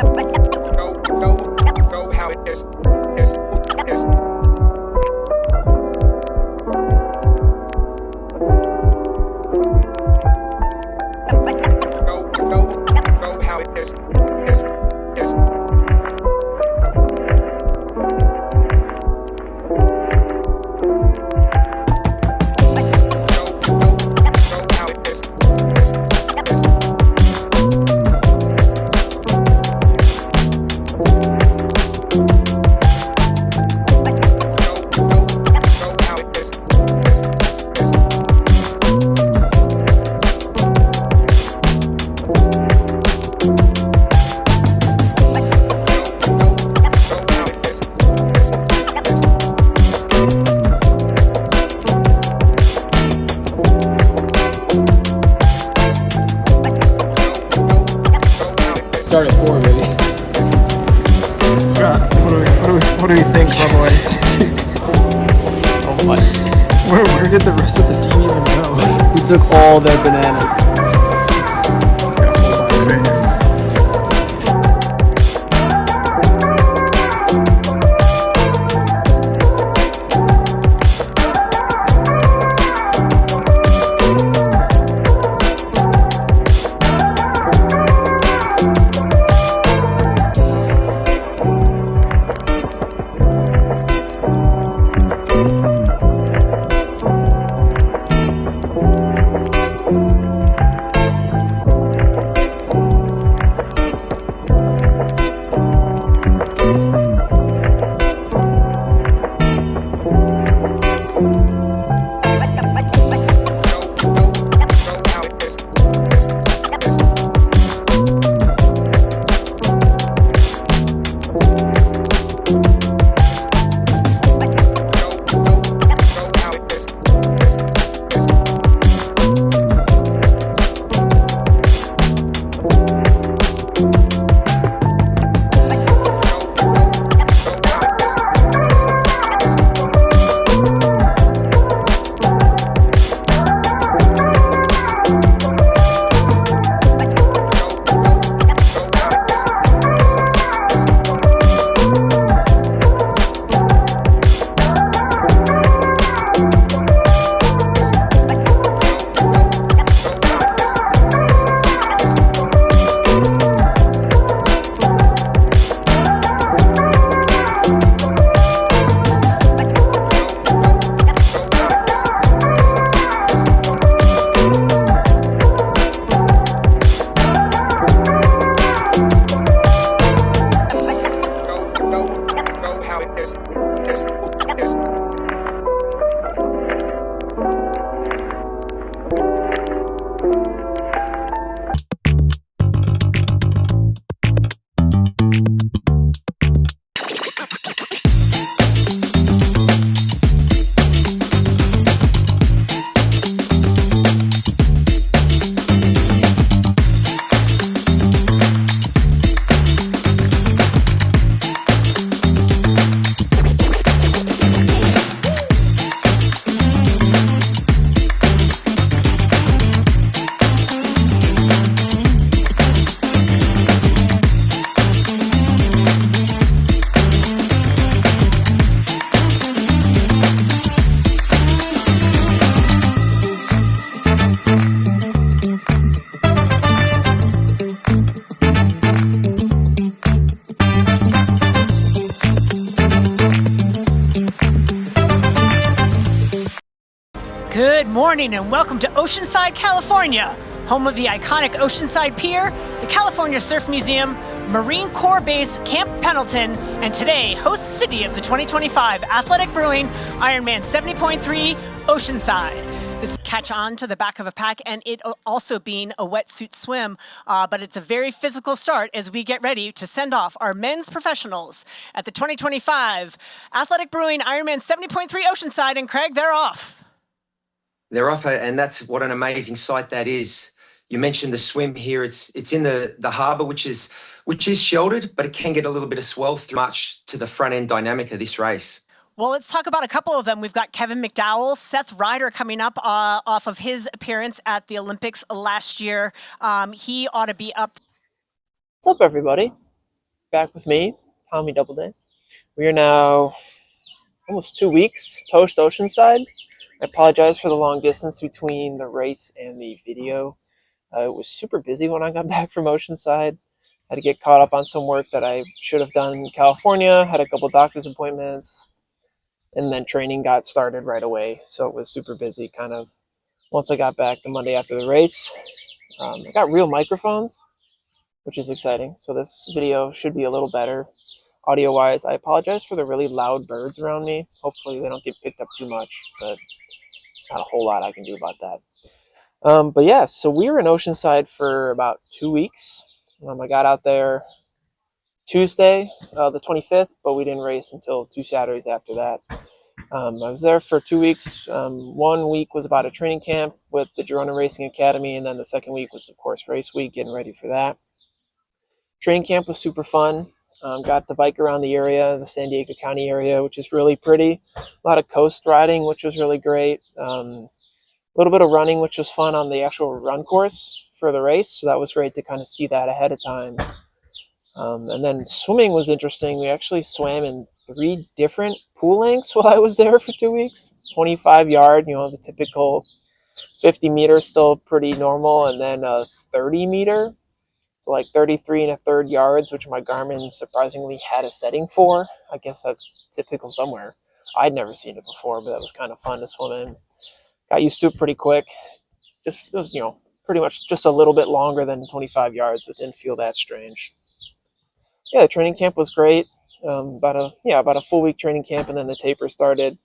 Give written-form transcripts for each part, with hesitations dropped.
Know how it is. Know how it is. Start at 4, baby. Scott, what do we think, my boys? Oh my. Where did the rest of the team even go? We took all their bananas. Good morning and welcome to Oceanside, California, home of the iconic Oceanside Pier, the California Surf Museum, Marine Corps Base Camp Pendleton, and today, host city of the 2025 Athletic Brewing Ironman 70.3 Oceanside. This is catch on to the back of a pack and it also being a wetsuit swim, but it's a very physical start as we get ready to send off our men's professionals at the 2025 Athletic Brewing Ironman 70.3 Oceanside. And Craig, they're off. They're off, and that's what an amazing sight that is. You mentioned the swim here. It's in the harbour, which is sheltered, but it can get a little bit of swell through much to the front end dynamic of this race. Well, let's talk about a couple of them. We've got Kevin McDowell, Seth Ryder coming up off of his appearance at the Olympics last year. He ought to be up. What's up, everybody? back with me, Tommy Doubleday. We are now almost 2 weeks post Oceanside. I apologize for the long distance between the race and the video. It was super busy when I got back from Oceanside. Had to get caught up on some work that I should have done in California, had a couple doctor's appointments, and then training got started right away. So it was super busy kind of once I got back the Monday after the race. I got real microphones, which is exciting. So this video should be a little better audio-wise. I apologize for the really loud birds around me. Hopefully they don't get picked up too much, but not a whole lot I can do about that. But yeah, so we were in Oceanside for about 2 weeks. I got out there Tuesday, the 25th, but we didn't race until 2 Saturdays after that. I was there for 2 weeks. 1 week was about a training camp with the Girona Racing Academy, and then the second week was, of course, race week, getting ready for that. Training camp was super fun. Got to bike around the area, the San Diego County area, which is really pretty. A lot of coast riding, which was really great. A little bit of running, which was fun on the actual run course for the race. So that was great to kind of see that ahead of time. And then swimming was interesting. We actually swam in 3 different pool lengths while I was there for 2 weeks. 25 yard, the typical 50 meter, still pretty normal. And then a 30 meter, so like 33 1/3 yards, which my Garmin surprisingly had a setting for. I guess that's typical somewhere. I'd never seen it before, but that was kind of fun to swim in. Got used to it pretty quick. It was, pretty much just a little bit longer than 25 yards, but didn't feel that strange. Yeah, the training camp was great. About a full week training camp, and then the taper started.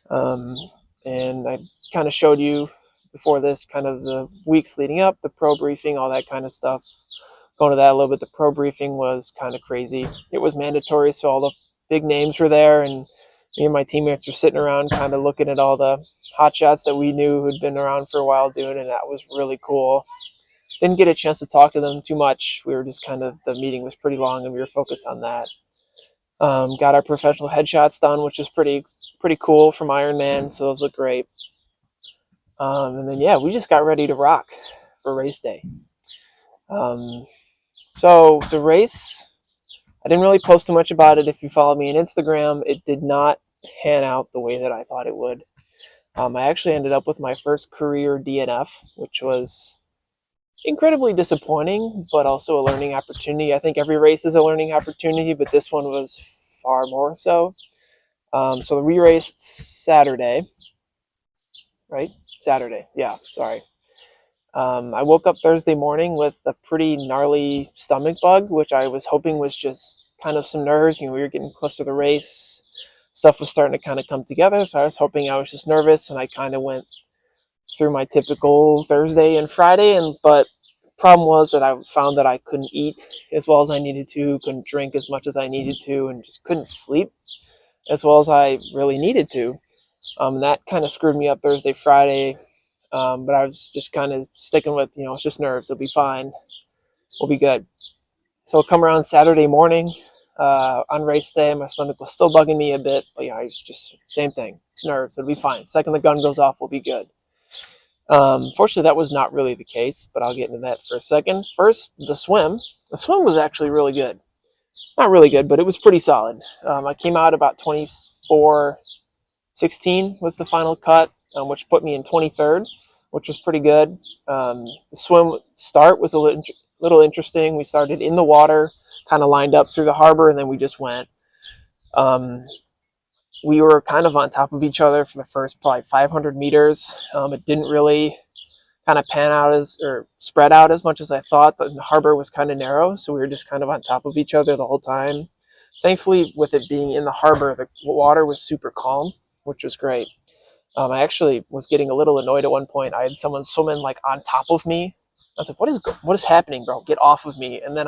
And I kind of showed you before this kind of the weeks leading up, the pro briefing, all that kind of stuff. Going to that a little bit, the pro briefing was kind of crazy. It was mandatory, so all the big names were there, and me and my teammates were sitting around kind of looking at all the hot shots that we knew who'd been around for a while doing, and that was really cool. Didn't get a chance to talk to them too much. We were just the meeting was pretty long, and we were focused on that. Got our professional headshots done, which is pretty cool from Ironman, so those look great. And then, yeah, we just got ready to rock for race day. So the race, I didn't really post too much about it. If you follow me on Instagram, it did not pan out the way that I thought it would. I actually ended up with my first career DNF, which was incredibly disappointing, but also a learning opportunity. I think every race is a learning opportunity, but this one was far more so. So we raced Saturday, right? Saturday, yeah, sorry. I woke up Thursday morning with a pretty gnarly stomach bug, which I was hoping was just kind of some nerves. We were getting close to the race. Stuff was starting to kind of come together, so I was hoping I was just nervous, and I kind of went through my typical Thursday and Friday, but the problem was that I found that I couldn't eat as well as I needed to, couldn't drink as much as I needed to, and just couldn't sleep as well as I really needed to. That kind of screwed me up Thursday, Friday. But I was just kind of sticking with, it's just nerves. It'll be fine. We'll be good. So come around Saturday morning on race day, my stomach was still bugging me a bit. But it's just same thing. It's nerves. It'll be fine. Second the gun goes off, we'll be good. Fortunately, that was not really the case, but I'll get into that for a second. First, the swim. The swim was actually really good. Not really good, but it was pretty solid. I came out about 24:16 was the final cut, which put me in 23rd, which was pretty good. The swim start was a little interesting. We started in the water, kind of lined up through the harbor, and then we just went. We were kind of on top of each other for the first probably 500 meters. It didn't really kind of pan out or spread out as much as I thought. The harbor was kind of narrow, so we were just kind of on top of each other the whole time. Thankfully, with it being in the harbor, the water was super calm, which was great. I actually was getting a little annoyed at one point. I had someone swimming on top of me. I was like, what is happening, bro? Get off of me. And then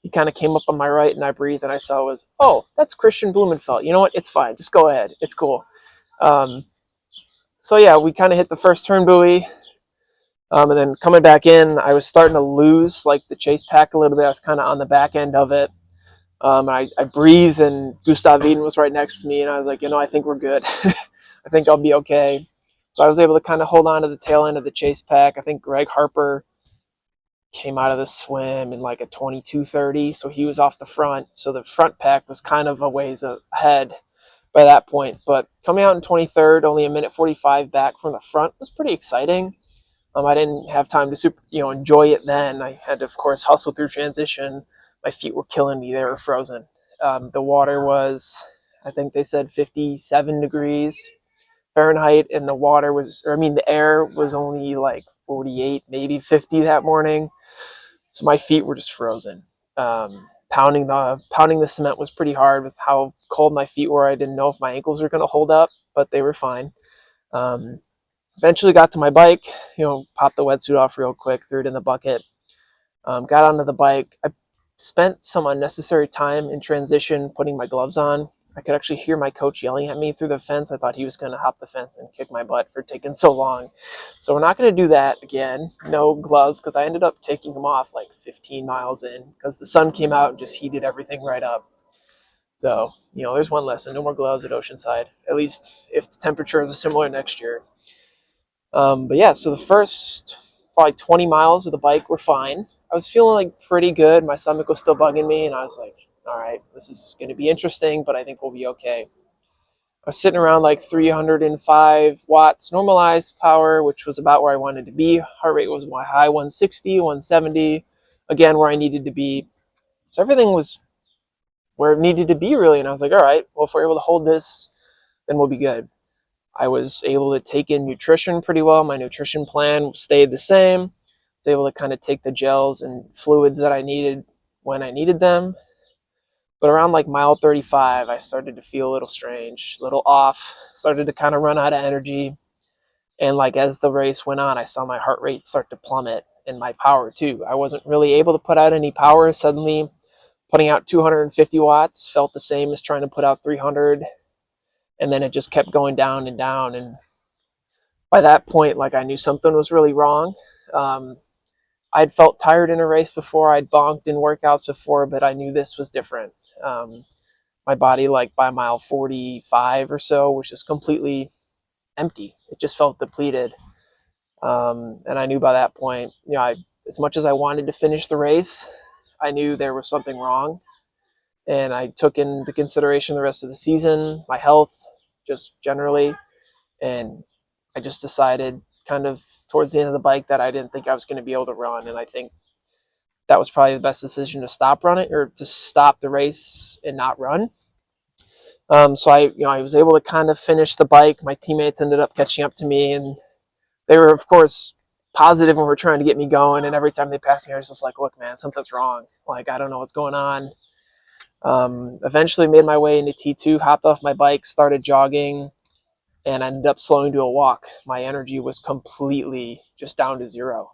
he kind of came up on my right, and I breathed, and I saw that's Christian Blumenfeld. You know what? It's fine. Just go ahead. It's cool. So yeah, we kind of hit the first turn buoy. And then coming back in, I was starting to lose the chase pack a little bit. I was kind of on the back end of it. I breathed, and Gustav Eden was right next to me, and I was like, I think we're good. I think I'll be okay. So I was able to kind of hold on to the tail end of the chase pack. I think Greg Harper came out of the swim in like a 22:30, so he was off the front. So the front pack was kind of a ways ahead by that point. But coming out in 23rd, only a minute 45 back from the front, was pretty exciting. I didn't have time to enjoy it then. I had to, of course, hustle through transition. My feet were killing me; they were frozen. The water was, I think they said 57 degrees Fahrenheit, and the air was only like 48, maybe 50 that morning. So my feet were just frozen. Pounding the cement was pretty hard with how cold my feet were. I didn't know if my ankles were going to hold up, but they were fine. Eventually got to my bike, popped the wetsuit off real quick, threw it in the bucket, got onto the bike. I spent some unnecessary time in transition putting my gloves on. I could actually hear my coach yelling at me through the fence. I thought he was going to hop the fence and kick my butt for taking so long. So we're not going to do that again. No gloves, because I ended up taking them off like 15 miles in because the sun came out and just heated everything right up. So, there's one lesson. No more gloves at Oceanside, at least if the temperature is similar next year. But yeah, so the first probably 20 miles of the bike were fine. I was feeling like pretty good. My stomach was still bugging me, and I was like, all right, this is going to be interesting, but I think we'll be okay. I was sitting around like 305 watts normalized power, which was about where I wanted to be. Heart rate was my high 160, 170, again, where I needed to be. So everything was where it needed to be, really. And I was like, all right, well, if we're able to hold this, then we'll be good. I was able to take in nutrition pretty well. My nutrition plan stayed the same. I was able to kind of take the gels and fluids that I needed when I needed them. But around like mile 35, I started to feel a little strange, a little off, started to kind of run out of energy. And like as the race went on, I saw my heart rate start to plummet and my power too. I wasn't really able to put out any power. Suddenly putting out 250 watts felt the same as trying to put out 300. And then it just kept going down and down. And by that point, like I knew something was really wrong. I'd felt tired in a race before. I'd bonked in workouts before, but I knew this was different. My body, like by mile 45 or so, was just completely empty. It just felt depleted. And I knew by that point, as much as I wanted to finish the race, I knew there was something wrong. And I took into consideration the rest of the season, my health, just generally. And I just decided kind of towards the end of the bike that I didn't think I was going to be able to run. And I think that was probably the best decision to stop running, or to stop the race and not run. So I was able to kind of finish the bike. My teammates ended up catching up to me, and they were, of course, positive and were trying to get me going. And every time they passed me, I was just like, look, man, something's wrong. Like, I don't know what's going on. Eventually made my way into T2, hopped off my bike, started jogging, and I ended up slowing to a walk. My energy was completely just down to zero.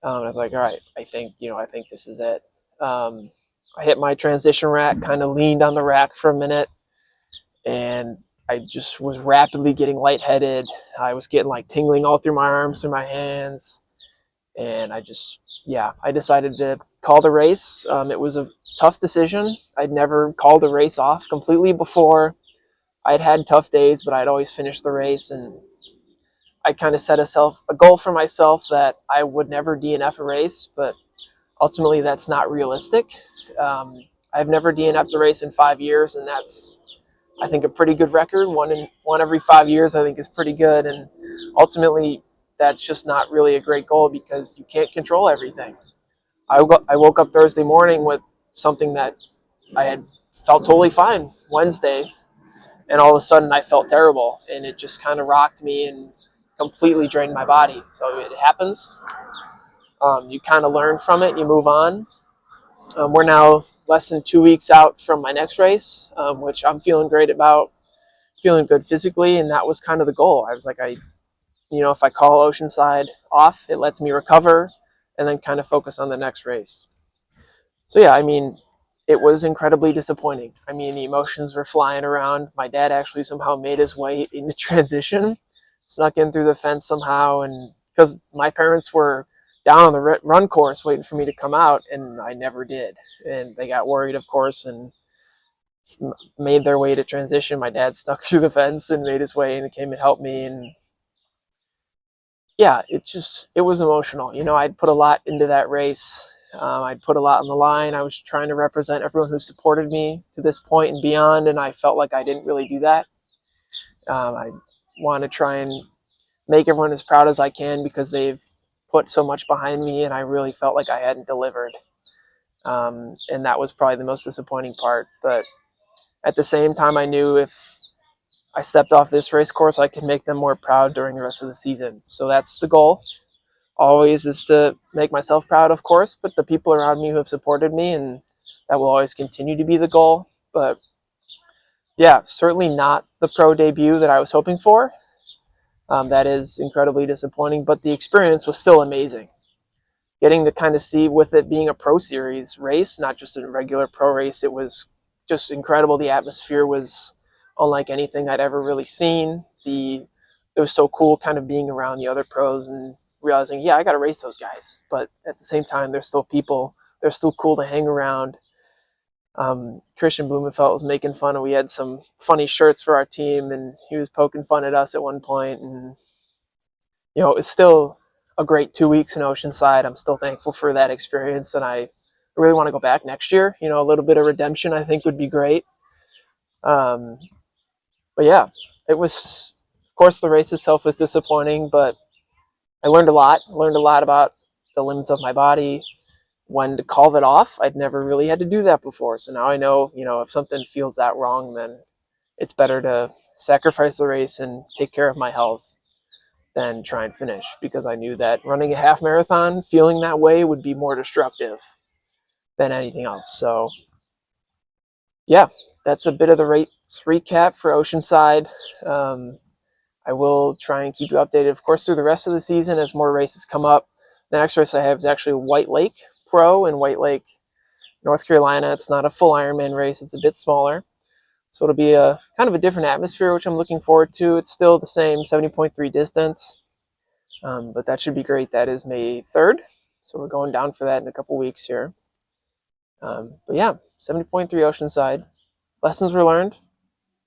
I was like, all right, I think this is it. I hit my transition rack, kind of leaned on the rack for a minute, and I just was rapidly getting lightheaded. I was getting like tingling all through my arms, through my hands. And I decided to call the race. It was a tough decision. I'd never called a race off completely before. I'd had tough days, but I'd always finished the race. And I kind of set a goal for myself that I would never DNF a race, but ultimately that's not realistic. I've never DNF'd a race in 5 years, and that's, I think, a pretty good record. One every 5 years, I think, is pretty good. And ultimately, that's just not really a great goal because you can't control everything. I woke up Thursday morning with something that I had felt totally fine Wednesday, and all of a sudden I felt terrible, and it just kind of rocked me and completely drained my body. So it happens. You kind of learn from it, you move on. We're now less than 2 weeks out from my next race, which I'm feeling great about, feeling good physically, and that was kind of the goal. I was like, if I call Oceanside off, it lets me recover and then kind of focus on the next race. So yeah, it was incredibly disappointing. The emotions were flying around. My dad actually somehow made his way into transition, snuck in through the fence somehow, and because my parents were down on the run course waiting for me to come out, and I never did. And they got worried, of course, and made their way to transition. My dad stuck through the fence and made his way and came and helped me. And yeah, it was emotional. You know, I'd put a lot into that race. I'd put a lot on the line. I was trying to represent everyone who supported me to this point and beyond, and I felt like I didn't really do that. I want to try and make everyone as proud as I can because they've put so much behind me, and I really felt like I hadn't delivered. And that was probably the most disappointing part. But at the same time, I knew if I stepped off this race course, I could make them more proud during the rest of the season. So that's the goal. Always is to make myself proud, of course, but the people around me who have supported me, and that will always continue to be the goal. But yeah, certainly not the pro debut that I was hoping for. That is incredibly disappointing, but the experience was still amazing. Getting to kind of see, with it being a pro series race, not just a regular pro race, it was just incredible. The atmosphere was unlike anything I'd ever really seen. It was so cool kind of being around the other pros and realizing, yeah, I got to race those guys. But at the same time, they're still people. They're still cool to hang around. Christian Blumenfeld was making fun, and we had some funny shirts for our team, and he was poking fun at us at one point. And, you know, it's still a great 2 weeks in Oceanside. I'm still thankful for that experience, and I really want to go back next year. You know, a little bit of redemption I think would be great. But yeah, it was, of course, the race itself was disappointing, but I learned a lot. Learned a lot about the limits of my body, when to call it off. I'd never really had to do that before. So now I know, you know, if something feels that wrong, then it's better to sacrifice the race and take care of my health than try and finish, because I knew that running a half marathon feeling that way would be more destructive than anything else. So yeah, that's a bit of the race recap for Oceanside. I will try and keep you updated, of course, through the rest of the season as more races come up. The next race I have is actually White Lake Pro in White Lake, North Carolina. It's not a full Ironman race. It's a bit smaller. So it'll be a kind of a different atmosphere, which I'm looking forward to. It's still the same 70.3 distance, but that should be great. That is May 3rd. So we're going down for that in a couple weeks here. But yeah, 70.3 Oceanside. Lessons were learned.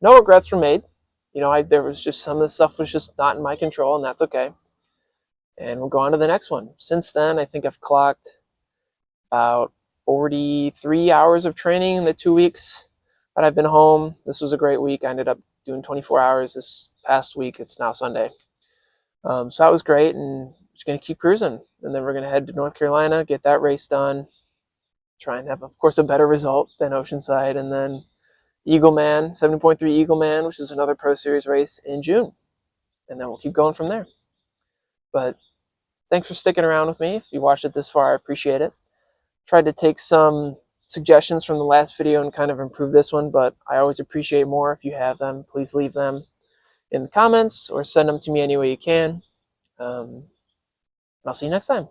No regrets were made. You know, there was just some of the stuff was just not in my control, and that's okay. And we'll go on to the next one. Since then, I think I've clocked about 43 hours of training in the 2 weeks that I've been home. This was a great week. I ended up doing 24 hours this past week. It's now Sunday. So that was great, and just going to keep cruising. And then we're going to head to North Carolina, get that race done, try and have, of course, a better result than Oceanside, and then Eagleman, 70.3 Eagleman, which is another Pro Series race in June. And then we'll keep going from there. But thanks for sticking around with me. If you watched it this far, I appreciate it. Tried to take some suggestions from the last video and kind of improve this one, but I always appreciate more. If you have them, please leave them in the comments or send them to me any way you can. I'll see you next time.